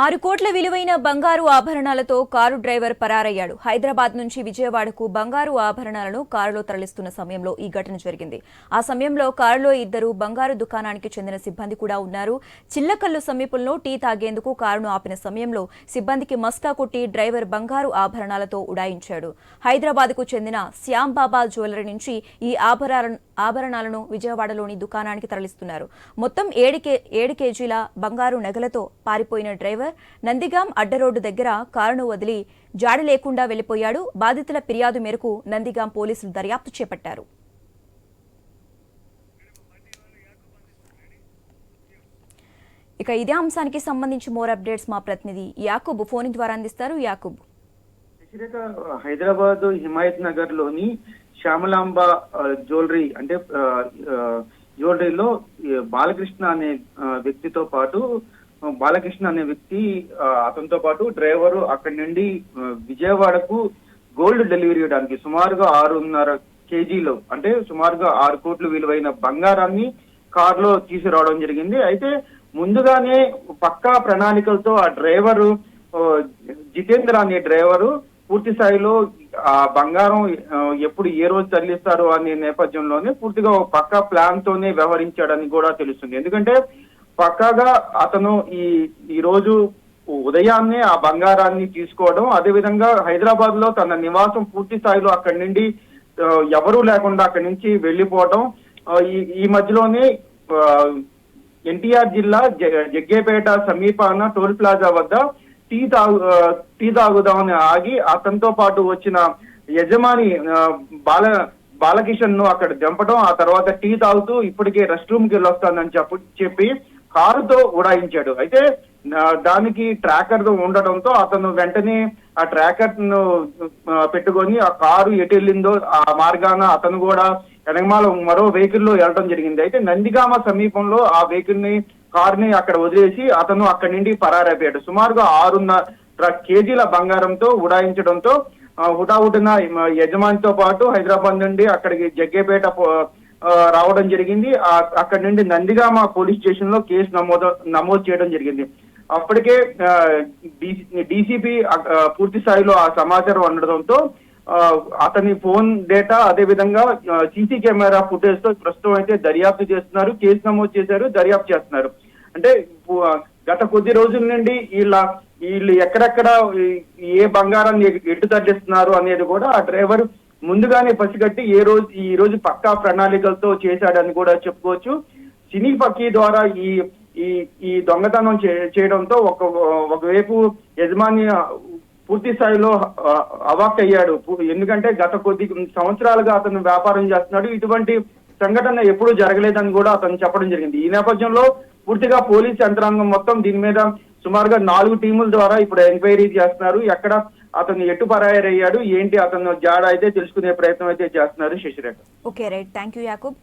6 కోట్ల విలువైన బంగారు ఆభరణాలతో కారు డ్రైవర్ పరారయ్యాడు. హైదరాబాద్ నుంచి విజయవాడకు బంగారు ఆభరణాలను కారులో తరలిస్తున్న సమయంలో ఈ ఘటన జరిగింది. ఆ సమయంలో కారులో ఇద్దరు బంగారు దుకాణానికి చెందిన సిబ్బంది కూడా ఉన్నారు. చిల్లకల్లు సమీపంలో టీ తాగేందుకు కారును ఆపిన సమయంలో సిబ్బందికి మస్కా కొట్టి డ్రైవర్ బంగారు ఆభరణాలతో ఉడాయించాడు. హైదరాబాద్కు చెందిన శ్యాంబాబా జ్యువెలరీ నుంచి ఈ ఆభరణాలను విజయవాడలోని దుకాణానికి తరలిస్తున్నారు. మొత్తం 7 కేజీల బంగారు నగలతో పారిపోయిన డ్రైవర్ నందిగాం అడ్డరోడ్డు దగ్గర కారును వదిలి జాడ లేకుండా వెళ్లిపోయాడు. బాధితుల ఫిర్యాదు మేరకు నందిగాం పోలీసులు దర్యాప్తు చేపట్టారు. ఇక ఇదే అంశానికి సంబంధించి మోర్ అప్డేట్స్ మా ప్రతినిధి యాకూబ్ ఫోన్ ద్వారా అందిస్తారు. యాకూబ్, హైదరాబాద్ హిమాయత్ నగర్ లోని శ్యామలాంబ జ్యువెలరీ అంటే జ్యువెలరీలో బాలకృష్ణ అనే వ్యక్తితో పాటు అతనితో పాటు డ్రైవరు అక్కడి నుండి విజయవాడకు గోల్డ్ డెలివరీ ఇవ్వడానికి సుమారుగా 6.5 కేజీలు అంటే సుమారుగా 6 కోట్లు విలువైన బంగారాన్ని కారులో తీసుకురావడం జరిగింది. అయితే ముందుగానే పక్కా ప్రణాళికలతో ఆ డ్రైవరు జితేంద్ర అనే డ్రైవరు పూర్తి స్థాయిలో ఆ బంగారం ఎప్పుడు ఏ రోజు తరలిస్తారు అనే నేపథ్యంలోనే పూర్తిగా పక్కా ప్లాన్ తోనే వ్యవహరించాడని కూడా తెలుస్తుంది. ఎందుకంటే పక్కాగా అతను ఈ రోజు ఉదయాన్నే ఆ బంగారాన్ని తీసుకోవడం, అదేవిధంగా హైదరాబాద్ లో తన నివాసం పూర్తి స్థాయిలో అక్కడి నుండి ఎవరూ లేకుండా అక్కడి నుంచి వెళ్లిపోవడం, ఈ మధ్యలోనే ఎన్టీఆర్ జిల్లా జగ్గేపేట సమీపాన టోల్ ప్లాజా వద్ద టీ తాగుదామని ఆగి అతనితో పాటు వచ్చిన యజమాని బాలకిషన్ ను అక్కడ దింపడం, ఆ తర్వాత టీ తాగుతూ ఇప్పటికే రెస్ట్ రూమ్ కి వెళ్ళొస్తానని చెప్పి కారుతో ఉడాయించాడు. అయితే దానికి ట్రాకర్ ఉండడంతో అతను వెంటనే ఆ ట్రాకర్ ను పెట్టుకొని ఆ కారు ఎటు వెళ్ళిందో ఆ మార్గాన అతను కూడా వెనకమాల మరో వెహికల్ లో వెళ్ళడం జరిగింది. అయితే నందిగామ సమీపంలో ఆ కారుని అక్కడ వదిలేసి అతను అక్కడి నుండి పరారైపోయాడు. సుమారుగా 6.5 కేజీల బంగారంతో ఉడాయించడంతో హుటాహుటిన యజమానితో పాటు హైదరాబాద్ నుండి అక్కడికి జగ్గేపేట రావడం జరిగింది. అక్కడి నుండి నందిగామ పోలీస్ స్టేషన్ లో కేసు నమోదు చేయడం జరిగింది. అప్పటికే డీసీపీ పూర్తి స్థాయిలో ఆ సమాచారం ఉండడంతో అతని ఫోన్ డేటా అదే విధంగా సీసీ కెమెరా ఫుటేజ్ తో ప్రస్తుతం అయితే దర్యాప్తు చేస్తున్నారు, కేసు నమోదు చేశారు, దర్యాప్తు చేస్తున్నారు. అంటే గత కొద్ది రోజుల నుండి వీళ్ళు ఎక్కడెక్కడ ఏ బంగారాన్ని ఎటు తరలిస్తున్నారు అనేది కూడా ఆ డ్రైవర్ ముందుగానే పసిగట్టి ఈ రోజు పక్కా ప్రణాళికలతో చేశాడని కూడా చెప్పుకోవచ్చు. సినీ పక్కీ ద్వారా ఈ దొంగతనం చేయడంతో ఒకవైపు యజమాని పూర్తి స్థాయిలో అవాక్ అయ్యాడు. ఎందుకంటే గత కొద్ది సంవత్సరాలుగా అతను వ్యాపారం చేస్తున్నాడు, ఇటువంటి సంఘటన ఎప్పుడూ జరగలేదని కూడా అతను చెప్పడం జరిగింది. ఈ నేపథ్యంలో పూర్తిగా పోలీస్ యంత్రాంగం మొత్తం దీని మీద సుమారుగా 4 టీముల ద్వారా ఇప్పుడు ఎంక్వైరీ చేస్తున్నారు. ఎక్కడ అతను ఎటు పరారయ్యాడు ఏంటి అతను జాడ అయితే తెలుసుకునే ప్రయత్నం అయితే చేస్తున్నారు. Sasirekha. Okay right, thank you Yakub.